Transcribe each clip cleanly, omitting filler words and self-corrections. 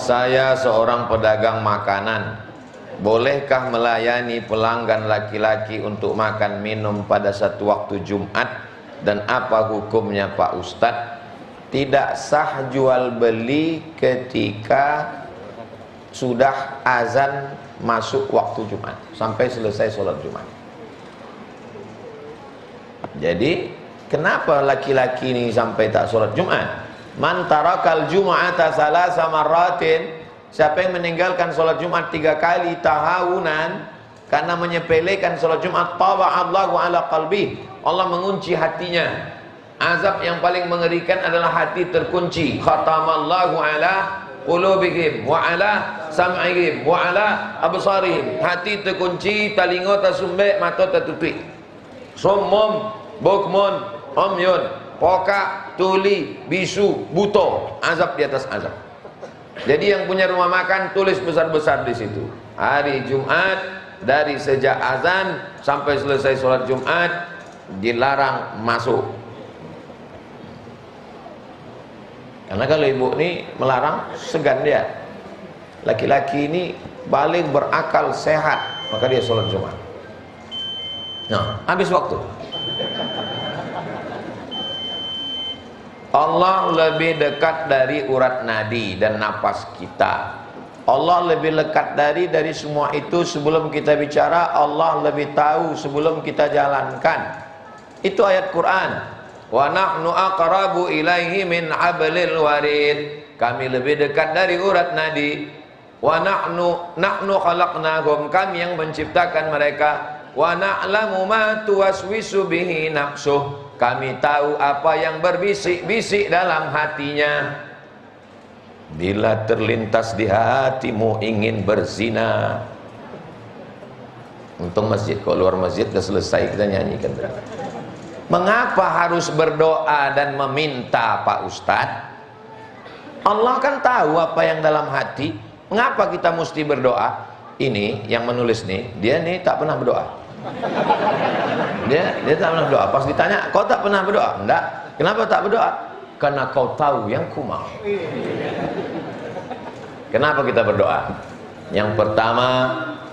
Saya seorang pedagang makanan. Bolehkah melayani pelanggan laki-laki untuk makan minum pada satu waktu Jumat? Dan apa hukumnya Pak Ustadz? Tidak sah jual beli ketika sudah azan masuk waktu Jumat sampai selesai sholat Jumat. Jadi kenapa laki-laki ini sampai tak sholat Jumat? Man tarakal jum'ata salasa marratin, siapa yang meninggalkan sholat Jumat 3 kali tahawunan karena menyepelekan sholat Jumat, taba'allahu ala qalbi, Allah mengunci hatinya. Azab yang paling mengerikan adalah hati terkunci. Khatamallahu ala qulubihim wa ala sam'ihim wa ala absarihim. Hati terkunci, talingo tersumbat, mata tertutup. Summum bukmun umyun, pokak, tuli, bisu, buto. Azab di atas azab. Jadi yang punya rumah makan tulis besar-besar di situ. Hari Jumat dari sejak azan sampai selesai sholat Jumat dilarang masuk. Karena kalau ibu ini melarang, segan dia. Laki-laki ini balik berakal sehat, maka dia sholat Jumat. Nah, habis waktu. Allah lebih dekat dari urat nadi dan napas kita. Allah lebih dekat dari semua itu. Sebelum kita bicara, Allah lebih tahu sebelum kita jalankan. Itu ayat Quran. Wa nahnu aqrabu ilaihi min hablil warid. Kami lebih dekat dari urat nadi. Wa nahnu khalaqnahum, kami yang menciptakan mereka. Wa na'lamu ma tuwaswisu bihi nafsuh, kami tahu apa yang berbisik-bisik dalam hatinya. Bila terlintas di hatimu ingin berzina. Untung masjid, kalau luar masjid sudah selesai kita nyanyikan. Mengapa harus berdoa dan meminta Pak Ustadz? Allah kan tahu apa yang dalam hati. Mengapa kita mesti berdoa? Ini yang menulis nih, dia nih tak pernah berdoa. Dia tak pernah berdoa. Pas ditanya, kau tak pernah berdoa? Enggak. Kenapa tak berdoa? Karena kau tahu yang ku mau. Kenapa kita berdoa? Yang pertama,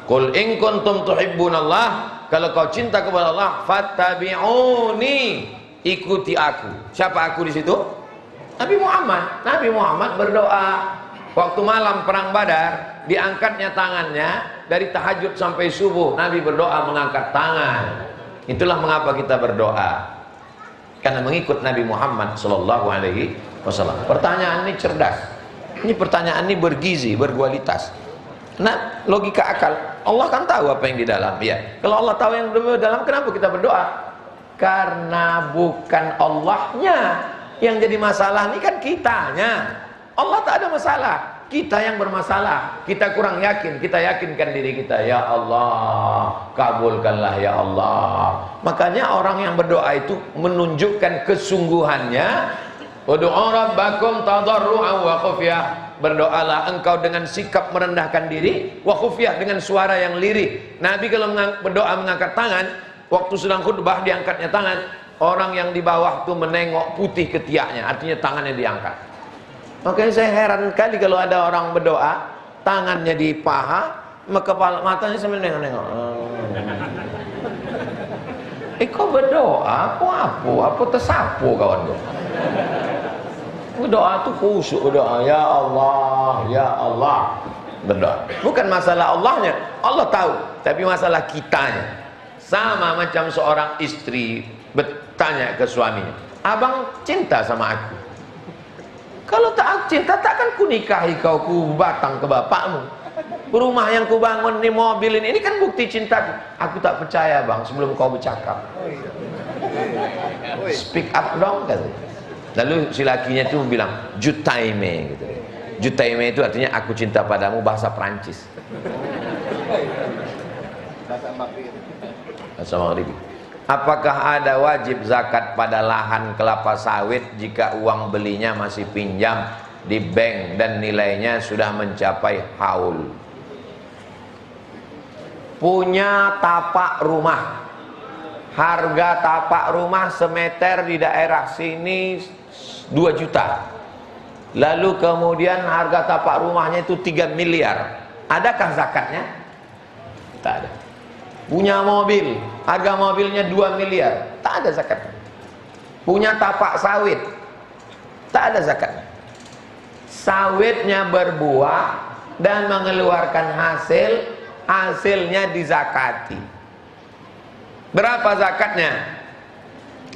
qul in kuntum tuhibbunallah, kalau kau cinta kepada Allah, fattabi'uni, ikuti aku. Siapa aku di situ? Nabi Muhammad. Nabi Muhammad berdoa waktu malam perang Badar, diangkatnya tangannya dari tahajud sampai subuh. Nabi berdoa mengangkat tangan. Itulah mengapa kita berdoa, karena mengikut Nabi Muhammad sallallahu alaihi wasallam. Pertanyaan ini cerdas. Ini pertanyaan ini bergizi, berkualitas. Nah, logika akal. Allah kan tahu apa yang di dalam. Ya. Kalau Allah tahu yang di dalam, kenapa kita berdoa? Karena bukan Allahnya yang jadi masalah, ini kan kitanya. Allah tak ada masalah, kita yang bermasalah. Kita kurang yakin, kita yakinkan diri kita. Ya Allah, kabulkanlah ya Allah. Makanya orang yang berdoa itu menunjukkan kesungguhannya. Ud'u rabbakum tadarru'an wa khufyah. Berdoalah engkau dengan sikap merendahkan diri, wa khufyah, dengan suara yang lirih. Nabi kalau berdoa mengangkat tangan, waktu sedang khutbah diangkatnya tangan, orang yang di bawah tuh menengok putih ketiaknya, artinya tangannya diangkat. Makanya saya heran kali kalau ada orang berdoa, tangannya di paha, kepala matanya sambil nengok-nengok. Kau berdoa, apa tersapu kawan gue. Berdoa tuh khusyuk, berdoa ya Allah, ya Allah. Berdoa. Bukan masalah Allahnya, Allah tahu, tapi masalah kitanya. Sama macam seorang istri bertanya ke suaminya, abang cinta sama aku? Kalau tak cinta, takkan ku nikahi kau, ku batang ke bapakmu. Rumah yang ku bangun, ini mobil ini kan bukti cintaku. Aku tak percaya bang, sebelum kau bercakap. Speak up dong, katanya. Lalu si lakinya itu bilang jutaime gitu. Jutaime itu artinya aku cinta padamu, bahasa Perancis. Bahasa Maghrib. Apakah ada wajib zakat pada lahan kelapa sawit jika uang belinya masih pinjam di bank dan nilainya sudah mencapai haul? Punya tapak rumah, harga tapak rumah semeter di daerah sini 2 juta. lalu kemudian harga tapak rumahnya itu 3 miliar, adakah zakatnya? Tak ada. Punya mobil, harga mobilnya 2 miliar, tak ada zakatnya. Punya tapak sawit, tak ada zakatnya. Sawitnya berbuah dan mengeluarkan hasil, hasilnya dizakati. Berapa zakatnya?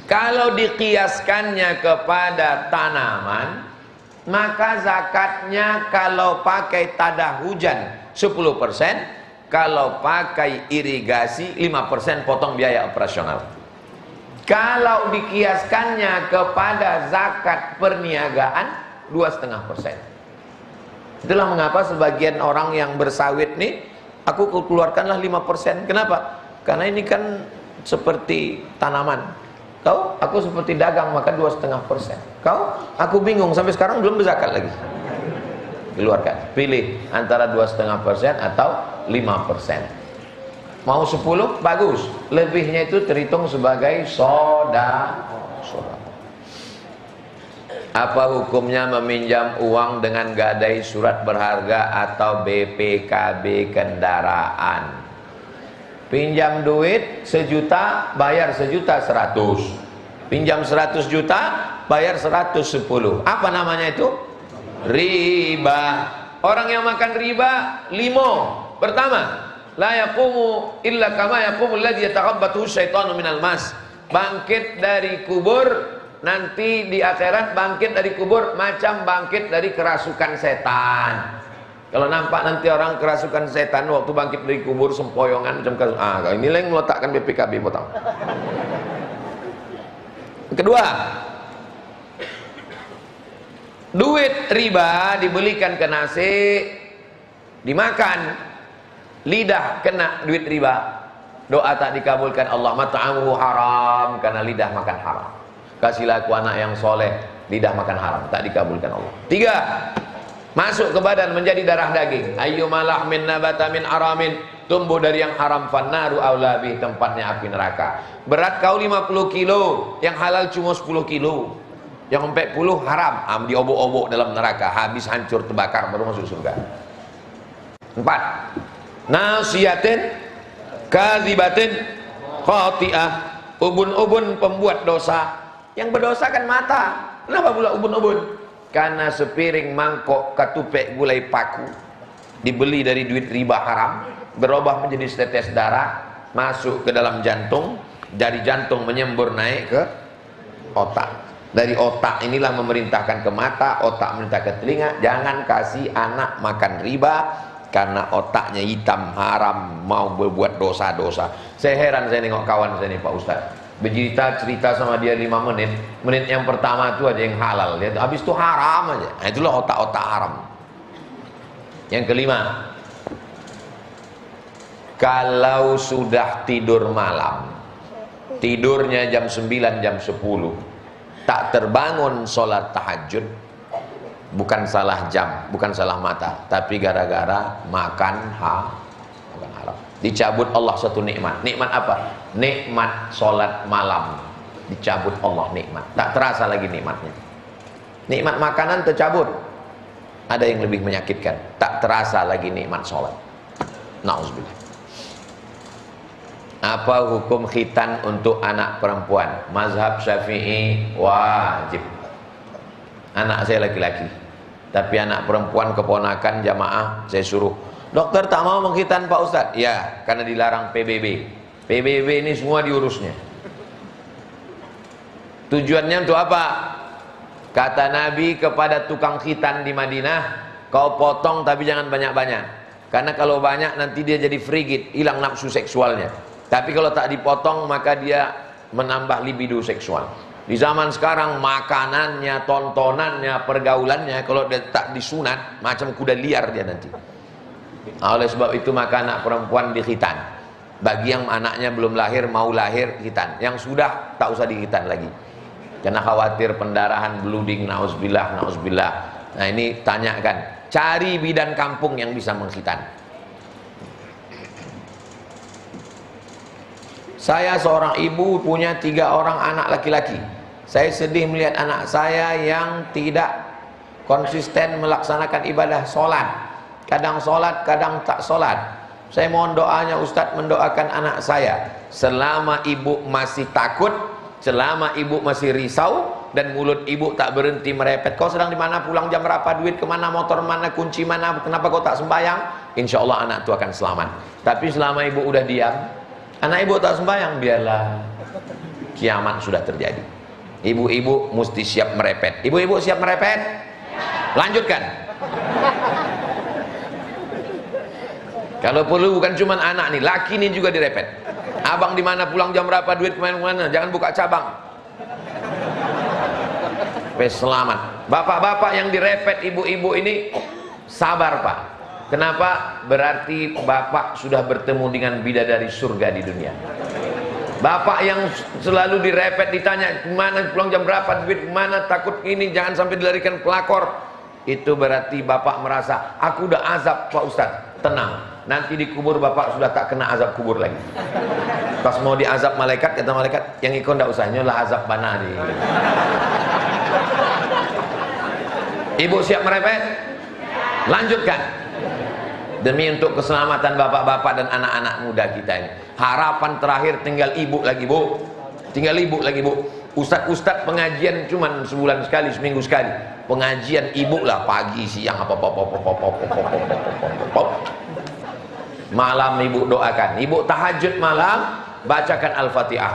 Kalau dikiaskannya kepada tanaman, maka zakatnya kalau pakai tada hujan 10%, kalau pakai irigasi 5% potong biaya operasional. Kalau dikiaskannya kepada zakat perniagaan 2,5%. Itulah mengapa sebagian orang yang bersawit nih, aku keluarkanlah 5%. Kenapa? Karena ini kan seperti tanaman. Kau, aku seperti dagang, maka 2,5%. Kau, aku bingung sampai sekarang belum berzakat lagi. Keluarkan, pilih antara 2,5% atau 5%. Mau 10, bagus. Lebihnya itu terhitung sebagai sedekah. Apa hukumnya meminjam uang dengan gadai surat berharga atau BPKB kendaraan? Pinjam duit 1 juta, bayar 1.100.000. Pinjam 100 juta, bayar 110. Apa namanya itu? Riba. Orang yang makan riba, limo. Pertama, la yaqumu illa kama yaqumul ladzi yataqabbathu syaitanu minal mas. Bangkit dari kubur, nanti di akhirat bangkit dari kubur macam bangkit dari kerasukan setan. Kalau nampak nanti orang kerasukan setan waktu bangkit dari kubur sempoyongan macam ini yang meletakkan BPKB potong. Kedua, duit riba dibelikan ke nasi, dimakan, lidah kena duit riba, doa tak dikabulkan Allah, mat'amuhu haram, karena lidah makan haram. Kasihlah aku anak yang soleh, lidah makan haram, tak dikabulkan Allah. 3, masuk ke badan menjadi darah daging. Ayyuma lahmin nabata min aramin, tumbuh dari yang haram, fannaru aula bih, tempatnya api neraka. Berat kau 50 kilo, yang halal cuma 10 kilo, yang 40 haram, diobok-obok dalam neraka, habis hancur terbakar baru masuk surga. 4, nasiyatin kadzibatin khati'ah, ubun-ubun pembuat dosa. Yang berdosa kan mata. Kenapa pula ubun-ubun? Karena sepiring mangkok ketupek gulai paku dibeli dari duit riba haram, berubah menjadi setetes darah, masuk ke dalam jantung, dari jantung menyembur naik ke otak. Dari otak inilah memerintahkan ke mata, otak memerintah ke telinga, jangan kasih anak makan riba, karena otaknya hitam, haram, mau berbuat dosa-dosa. Saya heran, saya nengok kawan saya nih Pak Ustadz, cerita sama dia 5 menit. Menit yang pertama itu aja yang halal, dia habis itu haram aja. Nah, itulah otak-otak haram. Yang kelima, kalau sudah tidur malam, tidurnya jam 9, jam 10, tak terbangun sholat tahajud, bukan salah jam, bukan salah mata, tapi gara-gara makan haram, dicabut Allah satu nikmat. Nikmat apa? Nikmat sholat malam, dicabut Allah nikmat, tak terasa lagi nikmatnya. Nikmat makanan tercabut, ada yang lebih menyakitkan, tak terasa lagi nikmat sholat. Nauzubillah. Apa hukum khitan untuk anak perempuan? Mazhab Syafi'i wajib. Anak saya laki-laki, tapi anak perempuan keponakan jamaah saya suruh, dokter tak mau mengkhitan Pak Ustadz. Ya, karena dilarang PBB. PBB ini semua diurusnya. Tujuannya untuk apa? Kata Nabi kepada tukang khitan di Madinah, kau potong tapi jangan banyak-banyak, karena kalau banyak nanti dia jadi frigid, hilang nafsu seksualnya. Tapi kalau tak dipotong maka dia menambah libido seksual. Di zaman sekarang makanannya, tontonannya, pergaulannya, kalau dia tak disunat macam kuda liar dia nanti. Nah, oleh sebab itu maka anak perempuan dikhitan. Bagi yang anaknya belum lahir, mau lahir, khitan. Yang sudah tak usah dikhitan lagi, karena khawatir pendarahan, blooding, nauzubillah, nauzubillah. Nah ini tanyakan, cari bidan kampung yang bisa mengkhitan. Saya seorang ibu punya 3 orang anak laki-laki. Saya sedih melihat anak saya yang tidak konsisten melaksanakan ibadah sholat, kadang tak sholat. Saya mohon doanya Ustadz, mendoakan anak saya selama ibu masih takut, selama ibu masih risau, dan mulut ibu tak berhenti merepet. Kau sedang di mana, pulang jam berapa, duit kemana, motor mana, kunci mana, kenapa kau tak sembahyang? Insya Allah anak itu akan selamat. Tapi selama ibu udah diam, anak ibu tak sembahyang, biarlah, kiamat sudah terjadi. Ibu-ibu mesti siap merepet. Ibu-ibu siap merepet? Lanjutkan. Kalau perlu bukan cuma anak nih, laki nih juga direpet. Abang di mana, pulang jam berapa, duit kemana-mana, jangan buka cabang. Selamat. Bapak-bapak yang direpet ibu-ibu ini, sabar Pak. Kenapa? Berarti bapak sudah bertemu dengan bidadari surga di dunia. Bapak yang selalu direpet, ditanya kemana, pulang jam berapa, duit kemana, takut ini, jangan sampai dilarikan pelakor. Itu berarti bapak merasa, aku udah azab Pak Ustadz. Tenang, nanti dikubur bapak sudah tak kena azab kubur lagi. Pas mau diazab malaikat, kata malaikat, yang ikut ndak usah, nyolah azab bana di. Ibu siap merepet? Lanjutkan. Demi untuk keselamatan bapak-bapak dan anak-anak muda kita ini. Harapan terakhir tinggal ibu lagi Bu. Tinggal ibu lagi Bu. Ustadz pengajian cuman sebulan sekali, seminggu sekali. Pengajian ibu lah, pagi, siang, malam ibu doakan. Ibu tahajud malam, bacakan Al-Fatihah.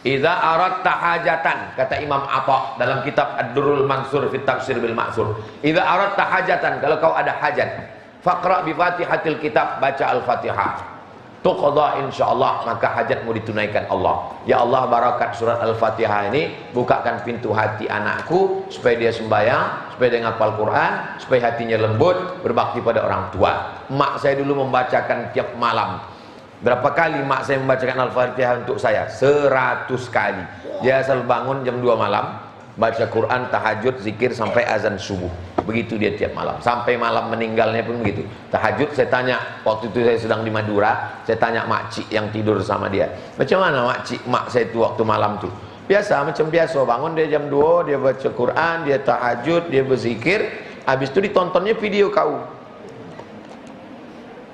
Idza aradta hajatan, kata Imam Atha dalam kitab Ad-Durrul Mansur fi Tafsir bil Ma'sur. Idza aradta hajatan, kalau kau ada hajat, faqra bi Fatihatil kitab, baca Al-Fatihah. Tuqadha insyaallah, maka hajatmu ditunaikan Allah. Ya Allah, barakat surat Al-Fatihah ini, bukakan pintu hati anakku supaya dia sembahyang, supaya dia ngapal Quran, supaya hatinya lembut, berbakti pada orang tua. Mak saya dulu membacakan tiap malam. Berapa kali mak saya membacakan Al-Fatihah untuk saya? 100 kali. Dia selalu bangun jam 2 malam, baca Quran, tahajud, zikir sampai azan subuh. Begitu dia tiap malam, sampai malam meninggalnya pun begitu. Tahajud, saya tanya, waktu itu saya sedang di Madura, saya tanya makcik yang tidur sama dia, macam mana makcik mak saya itu waktu malam tuh? Biasa, macam biasa, bangun dia jam 2, dia baca Quran, dia tahajud, dia berzikir, habis itu ditontonnya video kau.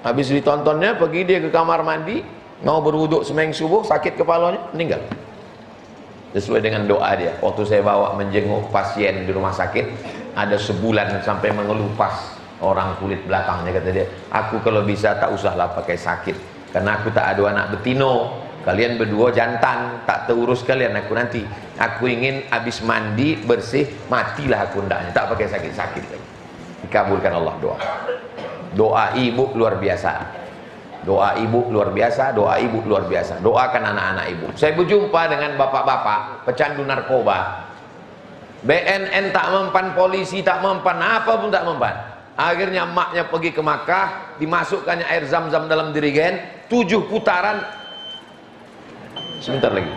Habis ditontonnya, pergi dia ke kamar mandi, mau berwuduk sembahyang subuh, sakit kepalanya, meninggal. Sesuai dengan doa dia. Waktu saya bawa menjenguk pasien di rumah sakit, ada sebulan sampai mengelupas orang kulit belakangnya, kata dia, aku kalau bisa tak usahlah pakai sakit, karena aku tak ada anak betino, kalian berdua jantan, tak terurus kalian aku nanti. Aku ingin habis mandi bersih, matilah aku ndaknya, tak pakai sakit-sakit lagi. Dikabulkan Allah doa. Doa ibu luar biasa. Doa ibu luar biasa, doa ibu luar biasa. Doakan anak-anak ibu. Saya berjumpa dengan bapak-bapak pecandu narkoba. BNN tak mempan, polisi tak mempan, apa pun tak mempan. Akhirnya emaknya pergi ke Makkah, dimasukkannya air zam-zam dalam dirigen, 7 putaran. Sebentar lagi.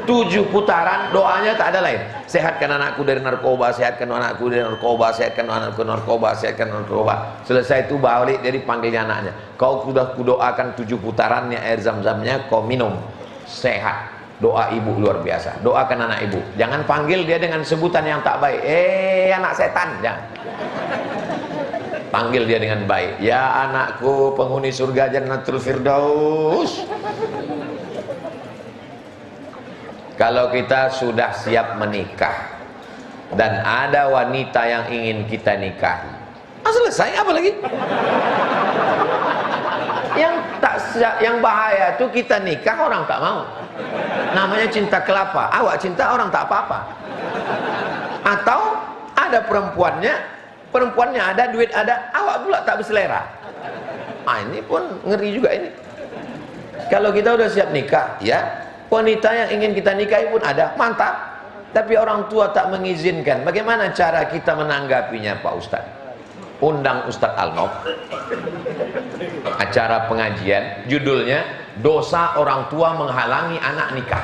7 putaran, doanya tak ada lain. Sehatkan anakku dari narkoba, sehatkan anakku dari narkoba, sehatkan anakku dari narkoba, sehatkan narkoba. Selesai itu balik dari panggilnya anaknya. Kau sudah kudoakan 7 putarannya air zam-zamnya, kau minum. Sehat. Doa ibu luar biasa. Doakan anak ibu. Jangan panggil dia dengan sebutan yang tak baik. Anak setan, jangan. Panggil dia dengan baik. Ya anakku, penghuni surga Jannatul Firdaus. Kalau kita sudah siap menikah dan ada wanita yang ingin kita nikahi, selesai, apa lagi? Yang bahaya tuh kita nikah orang tak mau. Namanya cinta kelapa. Awak cinta orang tak apa-apa. Atau ada perempuannya ada, duit ada, awak pula tak berselera. Ini pun ngeri juga ini. Kalau kita udah siap nikah, ya, wanita yang ingin kita nikahi pun ada, mantap. Tapi orang tua tak mengizinkan. Bagaimana cara kita menanggapinya Pak Ustadz? Undang Ustadz Alnof, acara pengajian, judulnya dosa orang tua menghalangi anak nikah.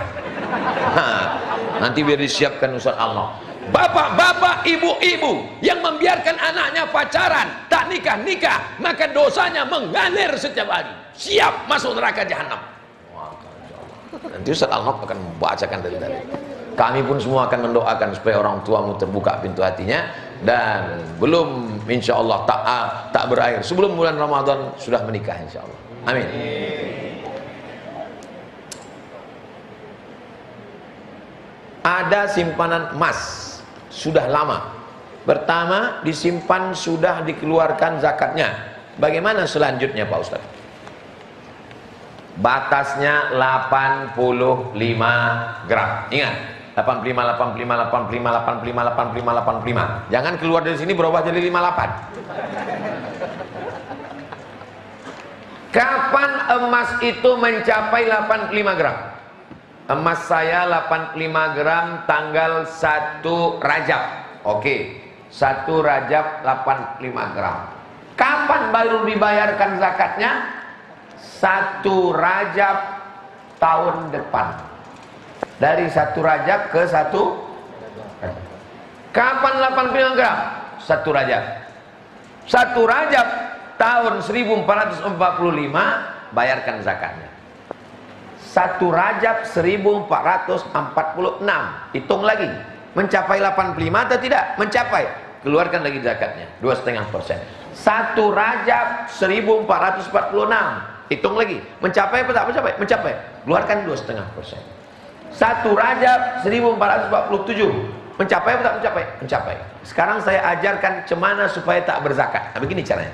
Nanti biar disiapkan Ustadz Alnof. Bapak-bapak, ibu-ibu yang membiarkan anaknya pacaran, tak nikah-nikah, maka dosanya mengalir setiap hari. Siap masuk neraka jahanam. Nanti Ustadz Alnof akan membacakan dari tadi. Kami pun semua akan mendoakan supaya orang tuamu terbuka pintu hatinya dan belum insya Allah tak berakhir sebelum bulan Ramadan sudah menikah insya Allah. Amin. Ada simpanan emas sudah lama. Pertama disimpan sudah dikeluarkan zakatnya. Bagaimana selanjutnya Pak Ustaz? Batasnya 85 gram. Ingat, 85, 85, 85, 85, 85, 85. Jangan keluar dari sini berubah jadi 58. Kapan emas itu mencapai 85 gram? Emas saya 85 gram tanggal 1 Rajab. Oke, 1 Rajab 85 gram. Kapan baru dibayarkan zakatnya? 1 Rajab tahun depan. Dari 1 Rajab ke 1 Rajab. Kapan 85 gram? 1 Rajab. 1 Rajab tahun 1445 bayarkan zakatnya. 1 Rajab 1446. Hitung lagi. Mencapai 85 atau tidak? Mencapai. Keluarkan lagi zakatnya 2,5%. 1 Rajab 1446. Hitung lagi. Mencapai apa tak mencapai? Mencapai. Keluarkan 2,5%. 1 Rajab 1447. Mencapai apa tak mencapai? Mencapai. Sekarang saya ajarkan cemana supaya tak berzakat. Nah, begini caranya.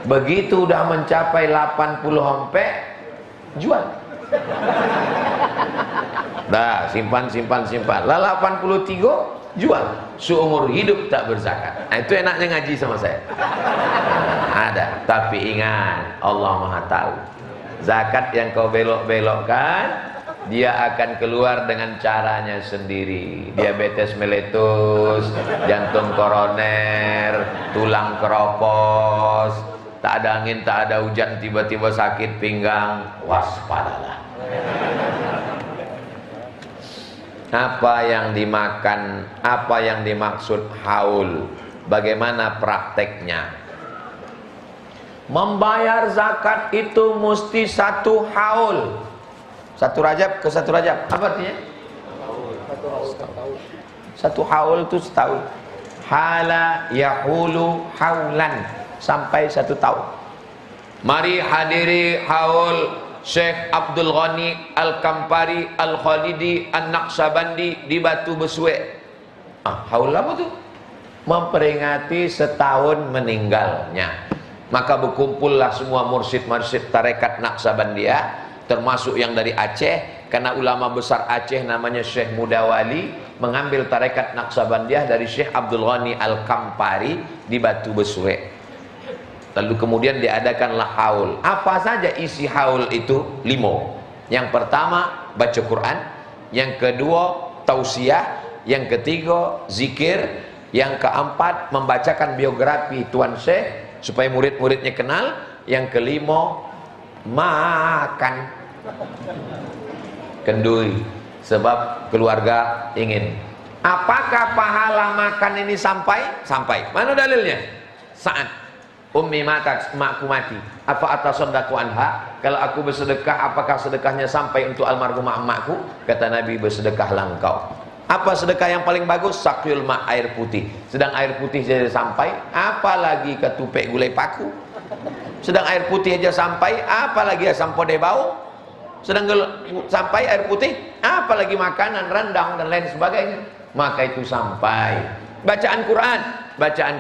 Begitu udah mencapai 80 hompe, jual. Nah, simpan. Lah 83 jual. Seumur hidup tak berzakat. Nah, itu enaknya ngaji sama saya. Nah, ada. Tapi ingat, Allah Maha tahu. Zakat yang kau belok-belokkan, dia akan keluar dengan caranya sendiri. Diabetes meletus, jantung koroner, tulang keropos, tak ada angin, tak ada hujan, tiba-tiba sakit pinggang. Waspadalah. Apa yang dimakan, apa yang dimaksud haul, bagaimana prakteknya? Membayar zakat itu mesti 1 haul. 1 Rajab ke 1 Rajab. Apa artinya? 1 haul itu setahun. Hala yahulu haulan, sampai 1 tahun. Mari hadiri haul Syekh Abdul Ghani Al-Kampari Al-Khalidi An-Naqsabandi di Batu Besue. Haul apa tuh? Memperingati setahun meninggalnya. Maka berkumpullah semua mursyid-mursyid tarekat Naqsabandiyah, termasuk yang dari Aceh, karena ulama besar Aceh namanya Syekh Mudawali mengambil tarekat Naqsabandiyah dari Syekh Abdul Ghani Al-Kampari di Batu Besue. Lalu kemudian diadakanlah haul. Apa saja isi haul itu? 5. Yang pertama baca Quran, yang kedua tausiah, yang ketiga zikir, yang keempat membacakan biografi Tuan Syekh supaya murid-muridnya kenal, yang kelima makan kenduri sebab keluarga ingin. Apakah pahala makan ini sampai? Sampai. Mana dalilnya? Saat ummi matat, makku mati, apa atasadaqu anha, kalau aku bersedekah apakah sedekahnya sampai untuk almarhumah emakku? Kata Nabi, bersedekahlah engkau. Apa sedekah yang paling bagus? Sakyul ma', air putih. Sedang air putih saja sampai, apalagi ketupek gulai paku. Sedang air putih aja sampai, apalagi asam podeh bau. Sedang sampai air putih, apalagi makanan, rendang dan lain sebagainya. Maka itu sampai. Bacaan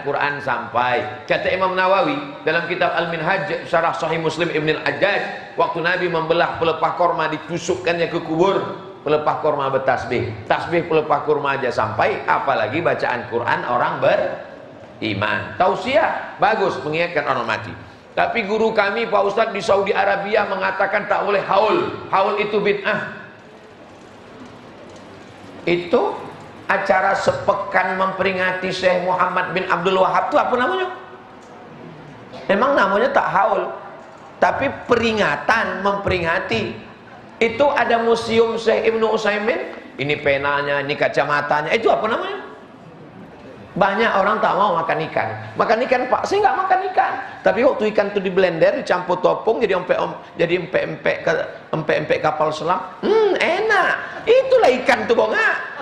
Quran sampai. Kata Imam Nawawi dalam kitab Al-Minhaj Syarah Sahih Muslim Ibn Al-Ajjaj, waktu Nabi membelah pelepah korma ditusukkannya ke kubur, pelepah korma bertasbih, tasbih pelepah korma aja sampai, apalagi bacaan Quran orang beriman. Tausiah bagus, mengingatkan orang mati. Tapi guru kami Pak Ustadz di Saudi Arabia mengatakan tak boleh haul. Haul itu bid'ah. Itu acara sepekan memperingati Syekh Muhammad bin Abdul Wahab itu apa namanya? Memang namanya tak haul, tapi peringatan, memperingati. Itu ada museum Syekh Ibnu Utsaimin, ini penanya, ini kacamatanya, itu apa namanya? Banyak orang tak mau makan ikan. Makan ikan, Pak, saya nggak makan ikan. Tapi waktu ikan itu di blender, dicampur topung, jadi empek-empek kapal selam. Enak. Itulah ikan tuh, bonga.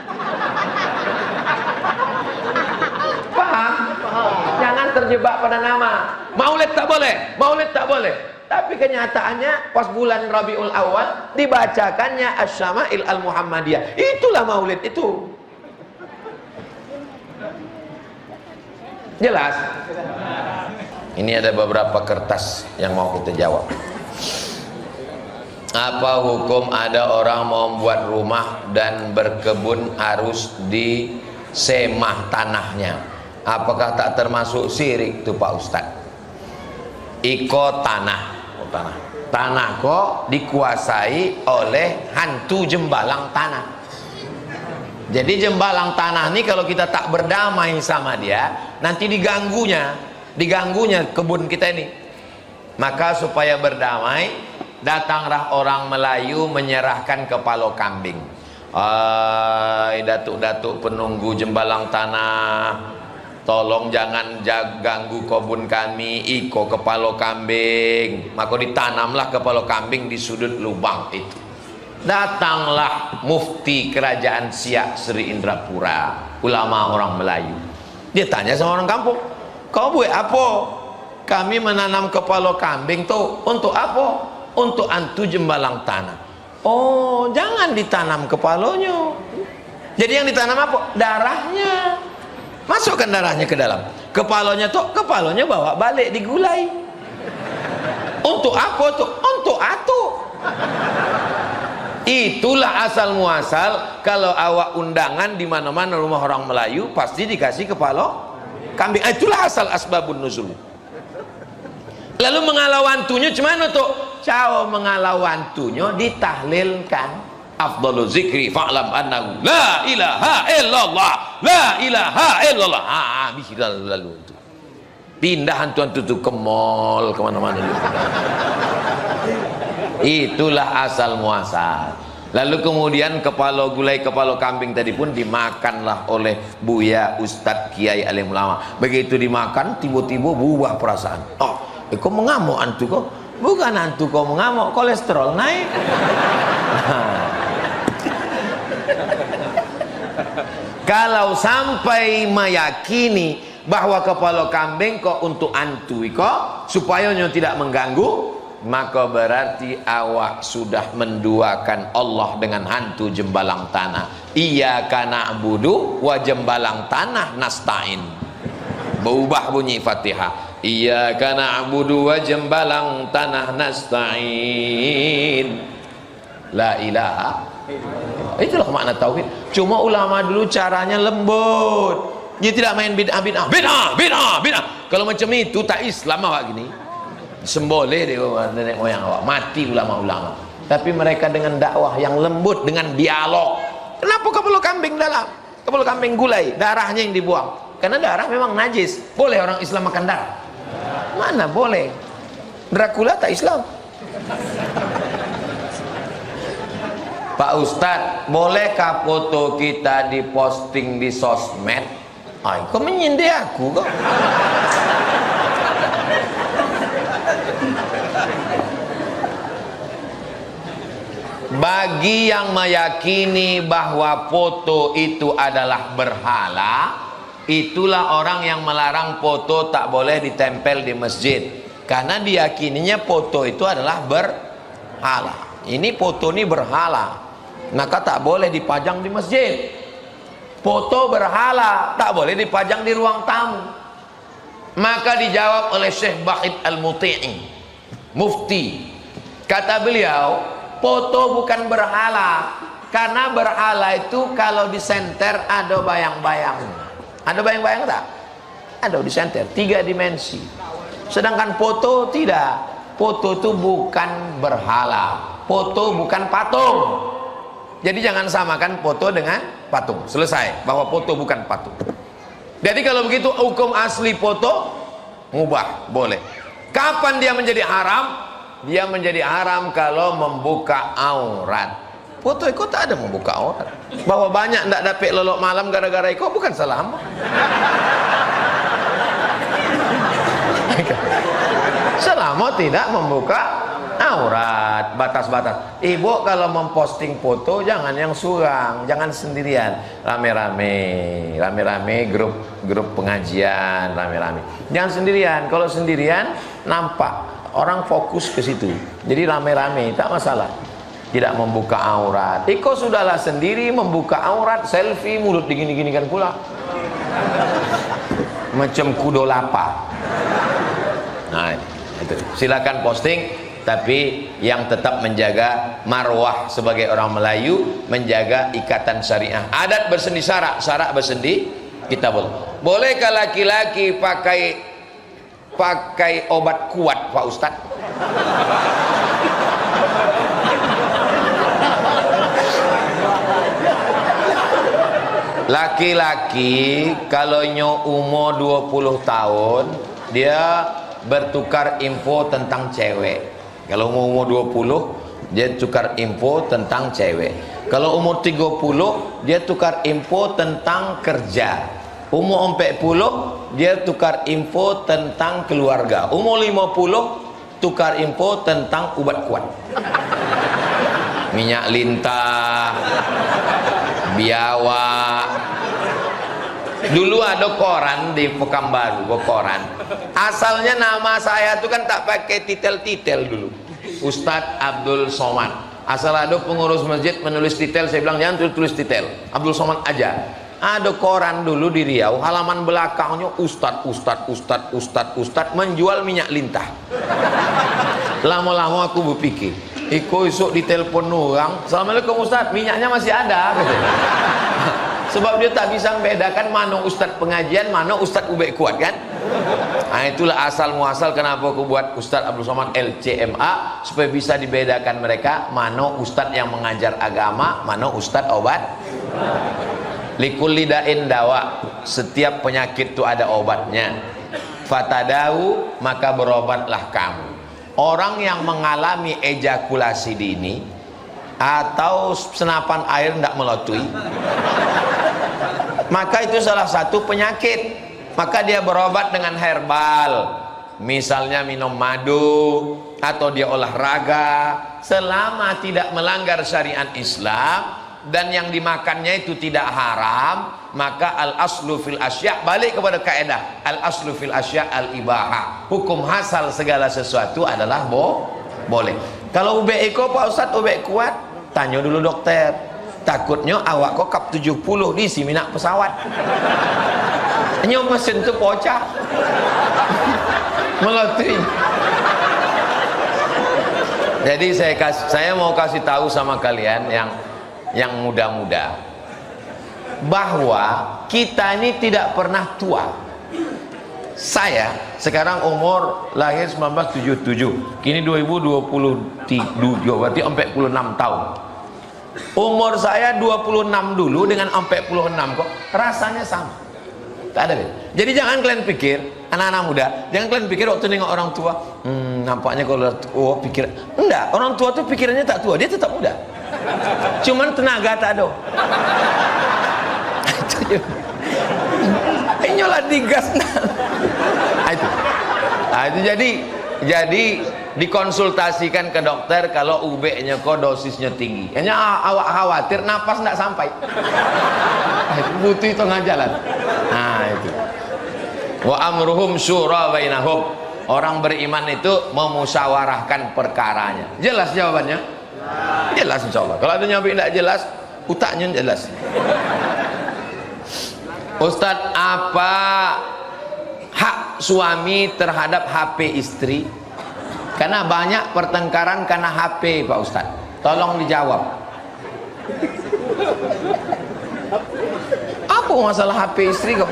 terjebak pada nama. Maulid tak boleh, maulid tak boleh. Tapi kenyataannya pas bulan Rabiul Awal dibacakannya Asy-Syama'il Al-Muhammadiyah. Itulah maulid itu. Jelas? Ini ada beberapa kertas yang mau kita jawab. Apa hukum ada orang mau membuat rumah dan berkebun harus disemah tanahnya? Apakah tak termasuk syirik tuh Pak Ustadz? Iko tanah. Tanah kok dikuasai oleh hantu jembalang tanah. Jadi jembalang tanah ini kalau kita tak berdamai sama dia, nanti diganggunya kebun kita ini. Maka supaya berdamai, datanglah orang Melayu menyerahkan kepala kambing. Datuk-datuk penunggu jembalang tanah, tolong jangan ganggu kebun kami, iko kepala kambing. Maka ditanamlah kepala kambing di sudut lubang itu. Datanglah mufti kerajaan Siak Sri Indrapura, ulama orang Melayu. Dia tanya sama orang kampung, kau buat apa? Kami menanam kepala kambing tuh untuk apa? Untuk hantu jembalang tanah. Oh, jangan ditanam kepalanya. Jadi yang ditanam apa? Darahnya. Masukkan darahnya ke dalam. Kepalanya bawa balik digulai. Untuk apa tuh? Untuk atuk. Itulah asal muasal kalau awak undangan di mana-mana rumah orang Melayu pasti dikasih kepala kambing. Itulah asal asbabun nuzul. Lalu mengalau hantunya cuman tuh? Cao mengalau hantunya ditahlilkan. Afdalu zikri fa'lam annahu la ilaha illallah, la ilaha illallah. Lalu itu pindah hantu-hantu itu ke mall kemana-mana. Itulah asal muasal. Lalu kemudian kepala gulai kepala kambing tadi pun dimakanlah oleh Buya Ustadz Kiai Alim Ulama. Begitu dimakan tiba-tiba berubah perasaan. Oh, kok mengamuk hantu kok? Bukan hantu kok mengamuk, kolesterol naik. Kalau sampai meyakini bahwa kepala kambing kok untuk hantu kok supaya tidak mengganggu, maka berarti awak sudah menduakan Allah dengan hantu jembalang tanah. Iyyaka na'budu wa jembalang tanah nasta'in. Berubah bunyi Fatihah. Iyyaka na'budu wa jembalang tanah nasta'in. La ilaha. Itulah makna tauhid. Cuma ulama dulu caranya lembut. Dia tidak main bid'ah. Kalau macam itu tak Islam awak gini. Semboleh dia nenek moyang awak. Mati ulama-ulama. Tapi mereka dengan dakwah yang lembut, dengan dialog. Kenapa kepala kambing dalam? Kepala kambing gulai, darahnya yang dibuang. Karena darah memang najis. Boleh orang Islam makan darah? Mana boleh? Dracula tak Islam. Pak Ustadz, bolehkah foto kita diposting di sosmed? Ay, kok menyindir aku kok? Bagi yang meyakini bahwa foto itu adalah berhala, itulah orang yang melarang foto tak boleh ditempel di masjid. Karena diyakininya foto itu adalah berhala. Ini foto ini berhala, maka tak boleh dipajang di masjid. Foto berhala tak boleh dipajang di ruang tamu. Maka dijawab oleh Syekh Bahid Al-Muti'i, mufti. Kata beliau, foto bukan berhala. Karena berhala itu kalau disenter ada bayang-bayang. Ada bayang-bayang tak? Ada disenter, 3 dimensi. Sedangkan foto tidak. Foto itu bukan berhala. Foto bukan patung. Jadi jangan samakan foto dengan patung. Selesai bahwa foto bukan patung. Jadi kalau begitu hukum asli foto mubah, boleh. Kapan dia menjadi haram? Dia menjadi haram kalau membuka aurat. Foto itu tak ada membuka aurat. Bahwa banyak tidak dapat lelok malam gara-gara itu bukan salah. Selama tidak membuka aurat, batas-batas. Ibu kalau memposting foto jangan yang surang, jangan sendirian, rame-rame grup pengajian, rame-rame. Jangan sendirian. Kalau sendirian nampak orang fokus ke situ. Jadi rame-rame tak masalah. Tidak membuka aurat. Iko sudahlah sendiri membuka aurat, selfie, mulut digini-ginikan pula. Macam kudo lapa. Nah, itu. Silakan posting, tapi yang tetap menjaga marwah sebagai orang Melayu, menjaga ikatan syariah. Adat bersendi syarak, syarak bersendi kita boleh. Bolehkah laki-laki pakai obat kuat, Pak Ustadz? Laki-laki kalau umur 20 tahun dia bertukar info tentang cewek. Kalau umur 20 dia tukar info tentang cewek. Kalau umur 30 dia tukar info tentang kerja. Umur 40 dia tukar info tentang keluarga. Umur 50 tukar info tentang ubat kuat. Minyak lintah, biawak. Dulu ada koran di Pekanbaru, koran. Asalnya nama saya itu kan tak pakai titel-titel dulu. Ustadz Abdul Somad. Asal ada pengurus masjid menulis titel, saya bilang jangan tulis titel, Abdul Somad aja. Ada koran dulu di Riau, halaman belakangnya Ustadz menjual minyak lintah. Lama-lama aku berpikir, Iko esok ditelepon orang, Assalamualaikum Ustadz, minyaknya masih ada. Sebab dia tak bisa membedakan mana Ustadz pengajian, mana Ustadz ubek kuat kan. Nah itulah asal muasal kenapa aku buat Ustadz Abdul Somad LCMA, supaya bisa dibedakan mereka mana Ustadz yang mengajar agama, mana Ustadz obat. Likulli da'in dawa, setiap penyakit itu ada obatnya. Fatadau, maka berobatlah kamu. Orang yang mengalami ejakulasi dini atau senapan air tidak melatui, maka itu salah satu penyakit. Maka dia berobat dengan herbal, misalnya minum madu atau dia olahraga, selama tidak melanggar syariat Islam dan yang dimakannya itu tidak haram, maka al aslu fil asya, balik kepada kaidah al aslu fil asya al ibaha, hukum asal segala sesuatu adalah boleh. Kalau ubek iko Pak Ustadz ubek kuat, tanya dulu dokter, takutnya awak kok kap 70 di siminak pesawat. Nyo mesin tu pocah. Melatih. Jadi saya mau kasih tahu sama kalian yang muda-muda bahwa kita ini tidak pernah tua. Saya sekarang umur lahir 1977, kini 2023, berarti 46 tahun. Umur saya 26 dulu dengan 46 kok rasanya sama, tak ada beda. Jadi jangan kalian pikir, anak-anak muda, jangan kalian pikir waktu nengok orang tua, nampaknya kalau pikir enggak, orang tua tuh pikirannya tak tua, dia tetap muda, cuman tenaga tak ada. Nyolah digas. Itu jadi dikonsultasikan ke dokter kalau UB-nya kok dosisnya tinggi. Hanya awak khawatir napas tidak sampai. Butuh tengah jalan. Nah itu. Wa amruhum syura bainahum. Orang beriman itu memusyawarahkan perkaranya. Jelas jawabannya? Jelas insyaallah. Kalau ada nyampe tidak jelas, utaknya jelas. Ustadz, apa hak suami terhadap HP istri? Karena banyak pertengkaran karena HP, Pak Ustadz. Tolong dijawab. Apa masalah HP istri kok?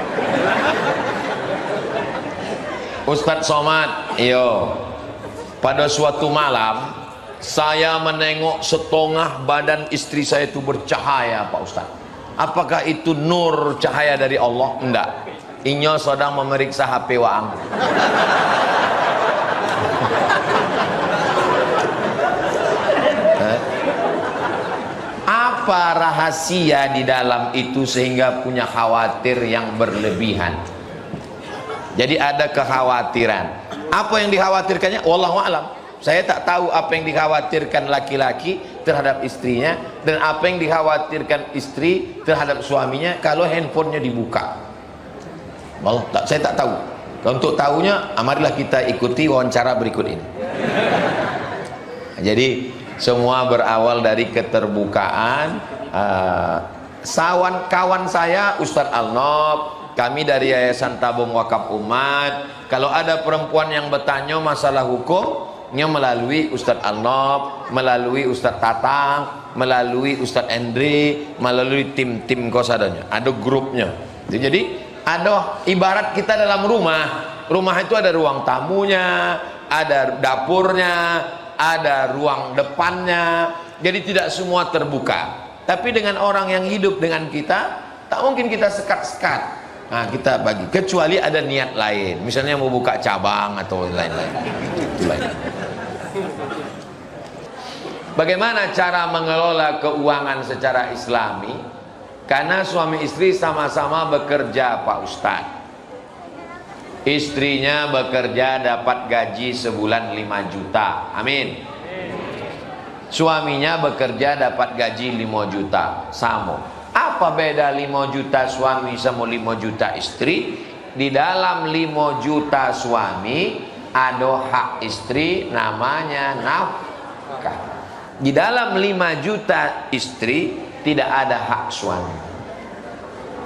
Ustadz Somad, iyo. Pada suatu malam saya menengok setengah badan istri saya itu bercahaya, Pak Ustadz. Apakah itu nur cahaya dari Allah? Enggak. Inyo sedang memeriksa HP Waang. Apa rahasia di dalam itu sehingga punya khawatir yang berlebihan? Jadi ada kekhawatiran. Apa yang dikhawatirkannya? Wallahu a'lam. Saya tak tahu apa yang dikhawatirkan laki-laki terhadap istrinya dan apa yang dikhawatirkan istri terhadap suaminya kalau handphonenya dibuka. Allah, saya tak tahu. Untuk tahunya, marilah kita ikuti wawancara berikut ini. Jadi semua berawal dari keterbukaan. Kawan saya Ustadz Alnob, kami dari Yayasan Tabung Wakaf Umat, kalau ada perempuan yang bertanya masalah hukumnya melalui Ustadz Alnob, melalui Ustadz Tatang, melalui Ustadz Endri, melalui tim-tim kosadanya, ada grupnya. Jadi ada ibarat kita dalam rumah itu ada ruang tamunya, ada dapurnya, ada ruang depannya. Jadi tidak semua terbuka. Tapi dengan orang yang hidup dengan kita, tak mungkin kita sekat-sekat. Nah, kita bagi, kecuali ada niat lain, misalnya mau buka cabang atau lain-lain. Bagaimana cara mengelola keuangan secara islami? Karena suami istri sama-sama bekerja, Pak Ustadz. Istrinya bekerja dapat gaji sebulan 5 juta. Amin. Suaminya bekerja dapat gaji 5 juta. Sama. Apa beda 5 juta suami sama 5 juta istri? Di dalam 5 juta suami ada hak istri namanya nafkah. Di dalam 5 juta istri tidak ada hak suami.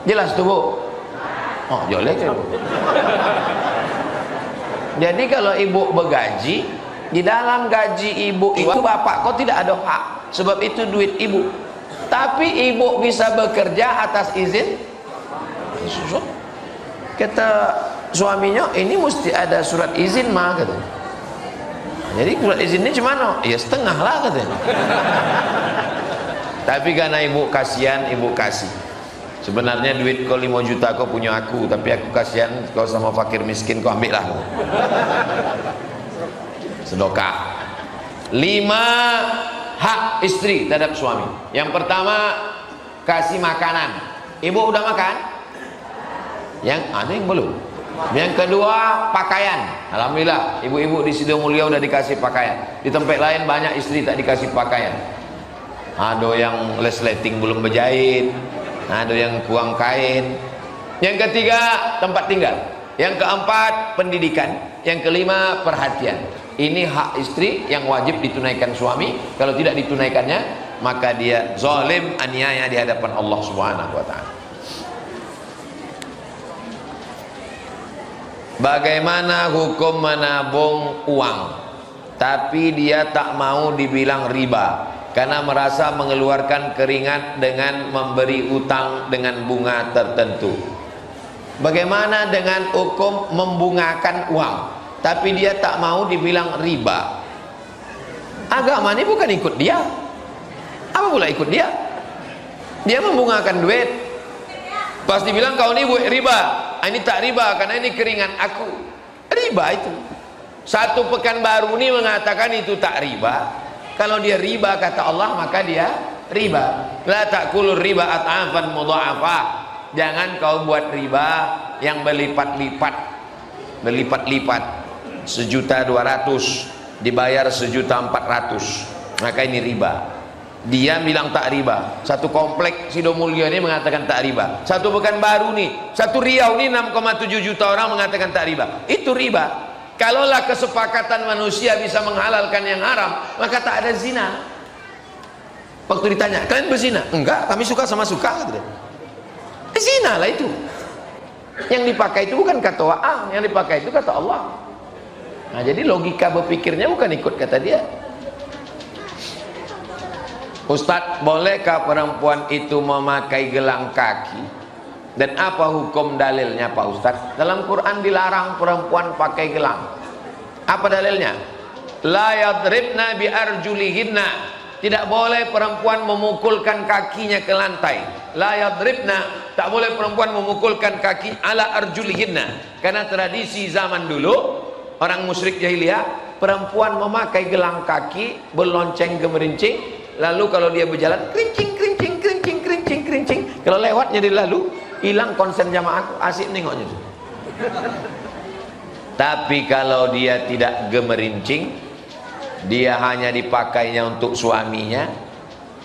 Jelas tuh, Bu? Oh, jelek ya, Bu. Jadi kalau ibu bergaji, di dalam gaji ibu itu bapak kok tidak ada hak, sebab itu duit ibu. Tapi ibu bisa bekerja atas izin. Kata suaminya, ini mesti ada surat izin mah, katanya. Jadi surat izinnya gimana? Ya setengah lah, katanya. Tapi karena ibu kasihan, ibu kasih. Sebenarnya duit kau 5 juta kau punya aku, tapi aku kasihan kau sama fakir miskin, kau ambil lah. Sedekah. 5 hak istri terhadap suami. Yang pertama, kasih makanan. Ibu udah makan? Yang ada yang belum. Yang kedua, pakaian. Alhamdulillah, ibu-ibu di Sidomulyo udah dikasih pakaian. Di tempat lain banyak istri tak dikasih pakaian. Ada yang resleting belum berjahit, ada yang kuang kain. Yang ketiga, tempat tinggal. Yang keempat, pendidikan. Yang kelima, perhatian. Ini hak istri yang wajib ditunaikan suami. Kalau tidak ditunaikannya, maka dia zalim, aniaya di hadapan Allah Subhanahu wa taala. Bagaimana hukum menabung uang tapi dia tak mau dibilang riba karena merasa mengeluarkan keringat dengan memberi utang dengan bunga tertentu? Bagaimana dengan hukum membungakan uang tapi dia tak mau dibilang riba? Agama ini bukan ikut dia. Apa pula ikut dia? Dia membungakan duit, pas dibilang kau ini buat riba, ini tak riba karena ini keringat aku. Riba itu. Satu pekan baru ini mengatakan itu tak riba. Kalau dia riba kata Allah, maka dia riba. La ta'kulur riba at'afan mudha'afah. Jangan kau buat riba yang berlipat-lipat. Berlipat-lipat. 1.200.000 dibayar 1.400.000. Maka ini riba. Dia bilang tak riba. Satu komplek Sidomulyo ini mengatakan tak riba. Satu pekan baru nih, satu Riau nih 6,7 juta orang mengatakan tak riba. Itu riba. Kalaulah kesepakatan manusia bisa menghalalkan yang haram, maka tak ada zina. Waktu ditanya, kalian berzina? Enggak, kami suka sama suka. Zina lah itu. Yang dipakai itu bukan kata Waang, yang dipakai itu kata Allah. Nah, jadi logika berpikirnya bukan ikut kata dia. Ustadz, bolehkah perempuan itu memakai gelang kaki? Dan apa hukum dalilnya Pak Ustadz? Dalam Quran dilarang perempuan pakai gelang. Apa dalilnya? La yadribna bi arjulihinna. Tidak boleh perempuan memukulkan kakinya ke lantai. La yadribna, tak boleh perempuan memukulkan kaki ala arjulihinna. Karena tradisi zaman dulu, orang musyrik jahiliyah, perempuan memakai gelang kaki, berlonceng gemerincing, lalu kalau dia berjalan kerincing kerincing kerincing kerincing kerincing, kalau lewatnya dia lalu hilang konsen jamaah, asik nengoknya. Tapi kalau dia tidak gemerincing, dia hanya dipakainya untuk suaminya.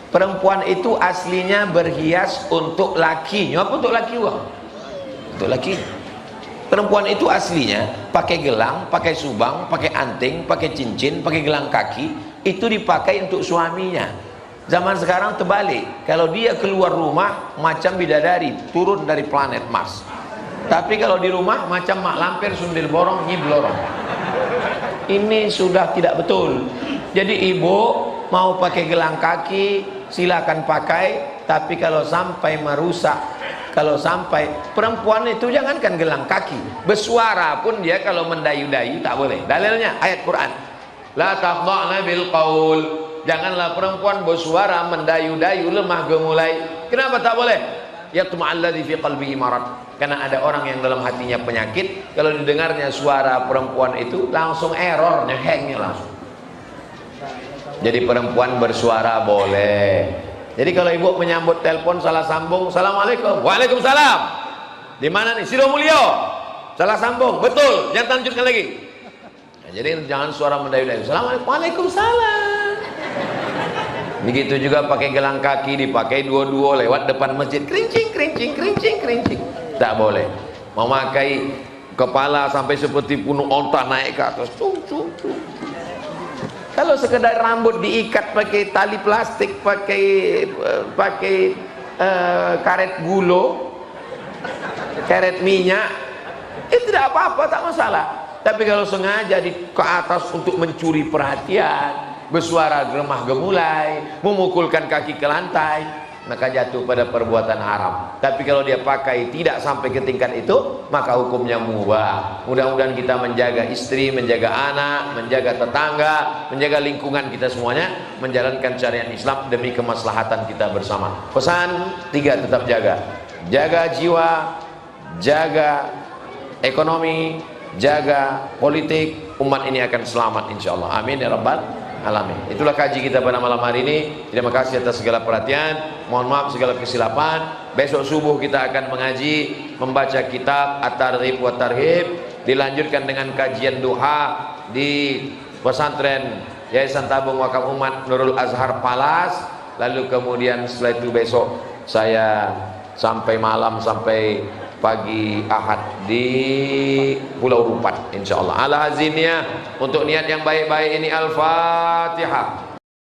Perempuan itu aslinya berhias untuk lakinya. Apa untuk laki uang? Untuk laki. Perempuan itu aslinya pakai gelang, pakai subang, pakai anting, pakai cincin, pakai gelang kaki, itu dipakai untuk suaminya. Zaman sekarang terbalik, kalau dia keluar rumah macam bidadari turun dari planet Mars, tapi kalau di rumah macam mak lampir sundil borong nyiblorong. Ini sudah tidak betul. Jadi ibu mau pakai gelang kaki silakan pakai, tapi kalau sampai merusak, kalau sampai perempuan itu jangankan gelang kaki, bersuara pun dia kalau mendayu-dayu tak boleh. Dalilnya ayat Quran, la taqda'na bil qaul, janganlah perempuan bersuara mendayu-dayu lemah gemulai. Kenapa tak boleh? Yatma'alladzi fi qalbihi marad, karena ada orang yang dalam hatinya penyakit, kalau didengarnya suara perempuan itu langsung error, hangnya langsung. Jadi perempuan bersuara boleh. Jadi kalau ibu menyambut telepon salah sambung, assalamualaikum, waalaikumsalam, di mana nih, Sidomulyo, salah sambung, betul, jangan lanjutkan lagi. Nah, jadi jangan suara mendayu-dayu, assalamualaikum, waalaikumsalam. Begitu juga pakai gelang kaki, dipakai dua-dua lewat depan masjid, kerincing, kerincing, kerincing, kerincing, tak boleh. Memakai kepala sampai seperti bunuh onta naik ke atas, Kalau sekedar rambut diikat pakai tali plastik, pakai karet gulo, karet minyak, itu tidak apa-apa, tak masalah. Tapi kalau sengaja ke atas untuk mencuri perhatian, bersuara gemah gemulai, memukulkan kaki ke lantai, maka jatuh pada perbuatan haram. Tapi kalau dia pakai tidak sampai ke tingkat itu, maka hukumnya mubah. Mudah-mudahan kita menjaga istri, menjaga anak, menjaga tetangga, menjaga lingkungan kita semuanya, menjalankan syariat Islam demi kemaslahatan kita bersama. Pesan 3 tetap jaga. Jaga jiwa, jaga ekonomi, jaga politik, umat ini akan selamat insyaallah. Amin ya rabbal alamin. Itulah kaji kita pada malam hari ini. Terima kasih atas segala perhatian. Mohon maaf segala kesilapan. Besok subuh kita akan mengaji, membaca kitab At-Targhib wa Tarhib. Dilanjutkan dengan kajian duha di pesantren Yayasan Tabung Wakaf Umat Nurul Azhar Palas. Lalu kemudian setelah itu besok saya sampai malam, sampai pagi Ahad di Pulau Rupat insyaallah. Ala hazinnya, untuk niat yang baik-baik ini Al-Fatihah.